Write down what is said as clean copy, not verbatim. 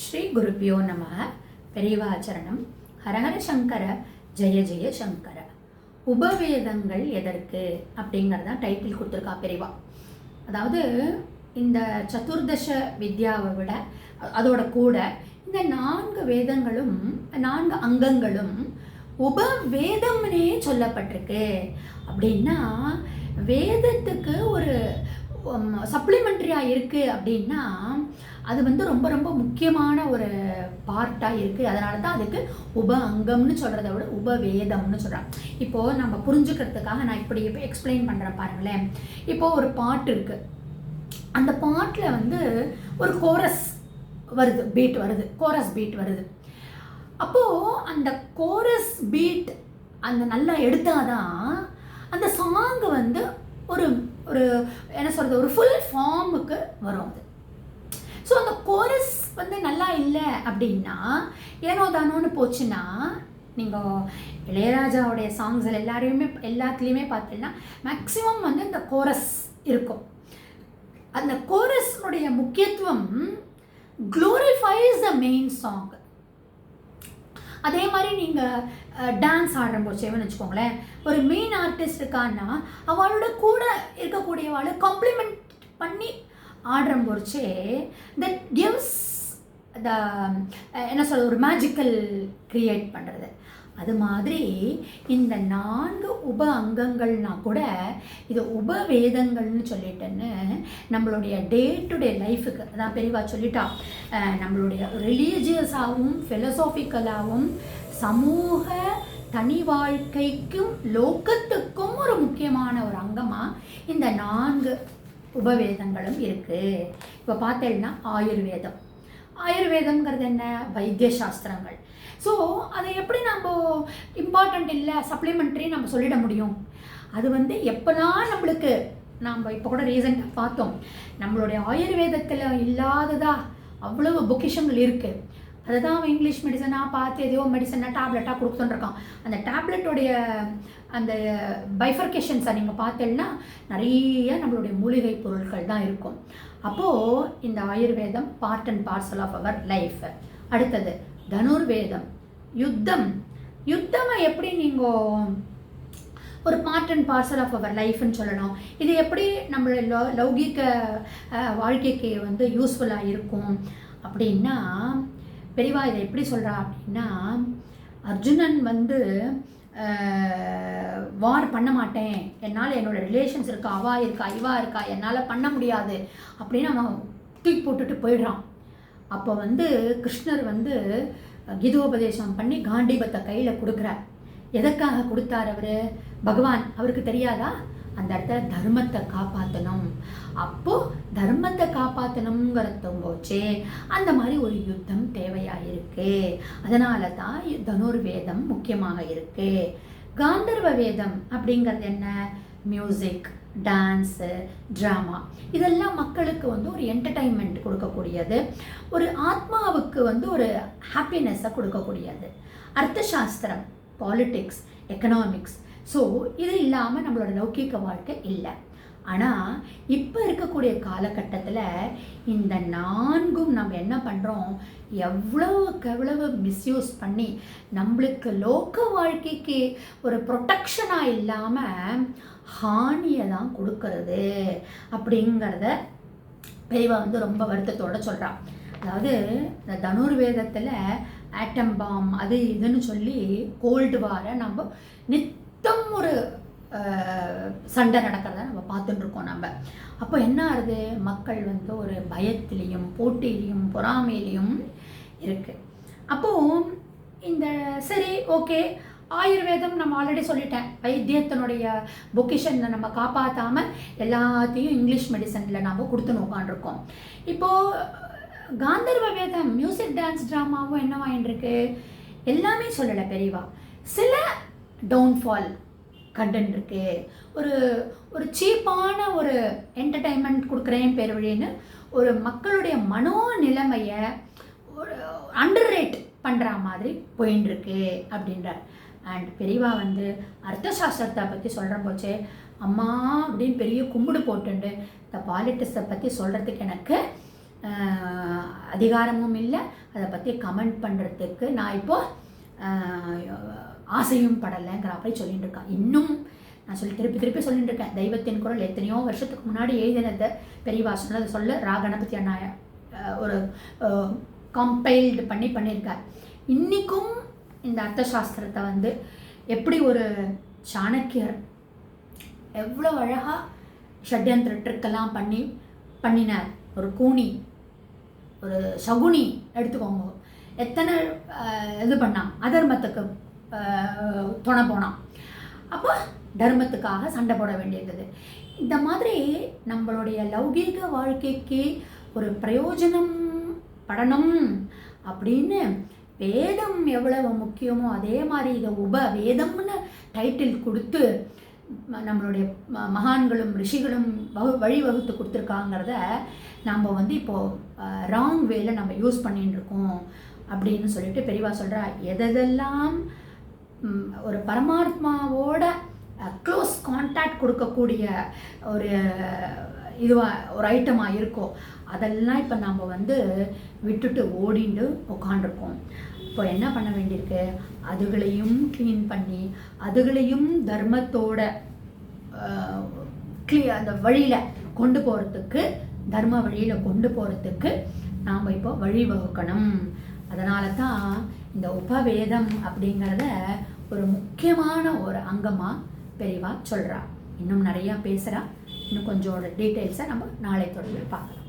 ஸ்ரீ குருப்பியோ நம. பெரியவாச்சரணம். ஹரஹர சங்கர ஜெய ஜெய சங்கர. உபவேதங்கள் எதற்கு அப்படிங்கிறதான் டைட்டில் கொடுத்துருக்கா பெரியவா. அதாவது இந்த சதுர்தச வித்யாவை விட அதோட கூட இந்த 4 வேதங்களும் 4 அங்கங்களும் உபவேதம்னே சொல்லப்பட்டிருக்கு. அப்படின்னா வேதத்துக்கு ஒரு சப்ளிமெண்ட்ரியாக இருக்குது அப்படின்னா அது வந்து ரொம்ப ரொம்ப முக்கியமான ஒரு பார்ட்டாக இருக்குது. அதனால தான் அதுக்கு உப அங்கம்னு சொல்கிறத விட உபவேதம்னு சொல்கிறாங்க. இப்போது நம்ம புரிஞ்சுக்கிறதுக்காக நான் இப்படி இப்போ எக்ஸ்பிளைன் பண்ணுறேன் பாருங்களேன். இப்போது ஒரு பாட்டு இருக்குது. அந்த பாட்டில் வந்து ஒரு கோரஸ் வருது, பீட் வருது, கோரஸ் பீட் வருது. அப்போது அந்த கோரஸ் பீட் அந்த நல்லா எடுத்தாதான் அந்த சாங்கு வந்து ஒரு ஒரு என்ன சொல்கிறது, ஒரு ஃபுல் ஃபார்முக்கு வரும் அது. ஸோ அந்த கோரஸ் வந்து நல்லா இல்லை அப்படின்னா ஏனோ தானோன்னு போச்சுன்னா, நீங்கள் இளையராஜாவுடைய சாங்ஸ் எல்லாத்துலேயுமே பார்த்தீங்கன்னா மேக்ஸிமம் வந்து இந்த கோரஸ் இருக்கும். அந்த கோரஸ்னுடைய முக்கியத்துவம் க்ளோரிஃபைஸ் த மெயின் சாங். அதே மாதிரி நீங்கள் டான்ஸ் ஆடுற போச்சேன்னு வச்சுக்கோங்களேன். ஒரு மெயின் ஆர்டிஸ்ட் இருக்கான்னா அவளோட கூட இருக்கக்கூடியவாளை காம்ப்ளிமெண்ட் பண்ணி ஆடுற போச்சே தட் கிவ்ஸ் த என்ன சொல்கிறது, ஒரு மேஜிக்கல் க்ரியேட் பண்ணுறது. அது மாதிரி இந்த 4 உப அங்கங்கள்னா கூட இது உபவேதங்கள்னு சொல்லிட்டேன்னு நம்மளுடைய டே டு டே லைஃபுக்கு, அதான் பெரியவா சொல்லிட்டா, நம்மளுடைய ரிலீஜியஸாகவும் ஃபிலசாபிக்கலாகவும் சமூக தனி வாழ்க்கைக்கும் லோகத்துக்கும் ஒரு முக்கியமான ஒரு அங்கமாக இந்த 4 உபவேதங்களும் இருக்குது. இப்போ பார்த்தேன்னா ஆயுர்வேதம்ங்கிறது என்ன? வைத்திய சாஸ்திரங்கள். ஸோ அதை எப்படி நம்ம இம்பார்ட்டண்ட் இல்லை, சப்ளிமெண்ட்ரி நம்ம சொல்லிட முடியும்? அது வந்து எப்போதான் நம்மளுக்கு, நம்ம இப்போ கூட ரீசெண்டாக பார்த்தோம், நம்மளுடைய ஆயுர்வேதத்தில் இல்லாததா அவ்வளவு பொக்கிஷங்கள் இருக்குது. அதை தான் அவன் இங்கிலீஷ் மெடிசனாக பார்த்து எதையோ மெடிசனாக டேப்லெட்டாக கொடுத்துட்டுருக்கான். அந்த டேப்லெட்டோடைய அந்த பைஃபர்கேஷன்ஸை நீங்கள் பார்த்தேன்னா நிறைய நம்மளுடைய மூலிகை பொருட்கள் தான் இருக்கும். அப்போது இந்த ஆயுர்வேதம் part and parcel of our life. அடுத்தது தனுர்வேதம், யுத்தமை எப்படி நீங்கள் ஒரு part and parcel of our லைஃப்னு சொல்லணும். இது எப்படி நம்மளோட லௌகிக வாழ்க்கைக்கு வந்து யூஸ்ஃபுல்லாக இருக்கும் அப்படின்னா, பெரியவா இதை எப்படி சொல்கிறா அப்படின்னா, அர்ஜுனன் வந்து வார் பண்ண மாட்டேன், என்னால் என்னோடய ரிலேஷன்ஸ் இருக்கா, அவா இருக்கா, இவா இருக்கா, என்னால் பண்ண முடியாது அப்படின்னு அவன் தூக்கி போட்டுட்டு போயிடுறான். அப்போ வந்து கிருஷ்ணர் வந்து கீதோபதேசம் பண்ணி காண்டீபத்தை கையில் கொடுக்குறார். எதற்காக கொடுத்தார் அவர்? பகவான் அவருக்கு தெரியாதா? அந்த இடத்துல தர்மத்தை காப்பாற்றணும். அப்போது தர்மத்தை காப்பாற்றணுங்கிறது போச்சே அந்த மாதிரி ஒரு யுத்தம் தேவையாக இருக்குது. அதனால தான் தனுர்வேதம் முக்கியமாக இருக்குது. காந்தர்வ வேதம் அப்படிங்கிறது என்ன? மியூசிக், டான்ஸு, ட்ராமா, இதெல்லாம் மக்களுக்கு வந்து ஒரு என்டர்டைன்மெண்ட் கொடுக்கக்கூடியது, ஒரு ஆத்மாவுக்கு வந்து ஒரு ஹாப்பினஸை கொடுக்கக்கூடியது. அர்த்தசாஸ்திரம், பாலிட்டிக்ஸ், எக்கனாமிக்ஸ். ஸோ இது இல்லாமல் நம்மளோட லௌகிக வாழ்க்கை இல்லை. ஆனால் இப்போ இருக்கக்கூடிய காலகட்டத்தில் இந்த 4ம் நம்ம என்ன பண்ணுறோம், எவ்வளவு மிஸ்யூஸ் பண்ணி நம்மளுக்கு லோக வாழ்க்கைக்கு ஒரு ப்ரொடெக்ஷனாக இல்லாமல் ஹானியை தான் கொடுக்கறது அப்படிங்கிறத பெரியவா வந்து ரொம்ப வருத்தத்தோடு சொல்கிறான். அதாவது இந்த தனுர்வேதத்தில் ஆட்டம் பாம் அது இதுன்னு சொல்லி கோல்டு வாரை நம்ம ஒரு சண்டை நடக்கிறத நம்ம பார்த்துட்டுருக்கோம் நம்ம. அப்போ என்ன ஆகுது, மக்கள் வந்து ஒரு பயத்திலையும் போட்டியிலையும் பொறாமையிலையும் இருக்குது. அப்போது இந்த சரி ஓகே, ஆயுர்வேதம் நம்ம ஆல்ரெடி சொல்லிட்டேன், வைத்தியத்தினுடைய பொக்கிஷனை நம்ம காப்பாற்றாமல் எல்லாத்தையும் இங்கிலீஷ் மெடிசனில் நம்ம கொடுத்துன்னு உட்காந்துருக்கோம். இப்போது காந்தர்வ வேதம், மியூசிக், டான்ஸ், ட்ராமாவும் என்னவாயின்ருக்கு? எல்லாமே சொல்லலை பெரியவா, சில டவுன்ஃபால் கண்டென்ட் இருக்குது. ஒரு சீப்பான ஒரு என்டர்டைன்மெண்ட் கொடுக்குறேன் பேர் வழின்னு ஒரு மக்களுடைய மனோநிலைமையை ஒரு அண்டர் ரேட் பண்ணுற மாதிரி போயின்னு இருக்கு அப்படின்றார். அண்ட் பெரியவா வந்து அர்த்தசாஸ்திரத்தை பற்றி சொல்கிற போச்சே அம்மா அப்படின்னு பெரிய கும்பிடு போட்டுண்டு இந்த பாலிட்டிக்ஸை பற்றி சொல்கிறதுக்கு எனக்கு அதிகாரமும் இல்லை, அதை பற்றி கமெண்ட் பண்ணுறதுக்கு நான் இப்போது ஆசையும் படலைங்கிற மாதிரி சொல்லிட்டு இருக்கான். இன்னும் நான் திருப்பி சொல்லிட்டு இருக்கேன், தெய்வத்தின் குரல் எத்தனையோ வருஷத்துக்கு முன்னாடி எழுதினதை பெரியவா சொன்னதை சொல்ல கணபதி அண்ணா ஒரு கம்பைல்டு பண்ணியிருக்கார். இன்றைக்கும் இந்த அர்த்தசாஸ்திரத்தை வந்து எப்படி ஒரு சாணக்கியர் எவ்வளோ அழகாக ஷட்யந்திர ட்ரிக்கெல்லாம் பண்ணினார். ஒரு கூனி, ஒரு சகுனி எடுத்துக்கோங்க, எத்தனை இது பண்ணான், அதர்மத்துக்கு துணை போனான், அப்போ தர்மத்துக்காக சண்டை போட வேண்டியிருந்தது. இந்த மாதிரி நம்மளுடைய லௌகீக வாழ்க்கைக்கு ஒரு பிரயோஜனம் படணும் அப்படின்னு வேதம் எவ்வளவு முக்கியமோ அதே மாதிரி இதை உபவேதம்னு டைட்டில் கொடுத்து நம்மளுடைய மகான்களும் ரிஷிகளும் வழிவகுத்து கொடுத்துருக்காங்கிறத நம்ம வந்து இப்போது ராங் வேல நம்ம யூஸ் பண்ணிட்டு இருக்கோம் அப்படின்னு சொல்லிட்டு பெரியவா சொல்கிறா. எதெல்லாம் ஒரு பரமாத்மாவோட க்ளோஸ் கான்டாக்ட் கொடுக்கக்கூடிய ஒரு ஒரு ஐட்டமாக இருக்கோ அதெல்லாம் இப்போ நம்ம வந்து விட்டுட்டு ஓடிண்டு உட்காண்டிருக்கோம். இப்போ என்ன பண்ண வேண்டியிருக்கு, அதுகளையும் க்ளீன் பண்ணி அதுகளையும் தர்மத்தோட அந்த வழியில் கொண்டு போகிறதுக்கு, தர்ம வழியில் கொண்டு போகிறதுக்கு நாம் இப்போ வழிவகுக்கணும். அதனால தான் இந்த உபவேதம் அப்படிங்கிறத ஒரு முக்கியமான ஒரு அங்கமாக பெரியவா சொல்கிறா. இன்னும் நிறையா பேசுகிறா. இன்னும் கொஞ்சம் டீட்டெயில்ஸை நம்ம நாளை தொடர்ந்து பார்க்கலாம்.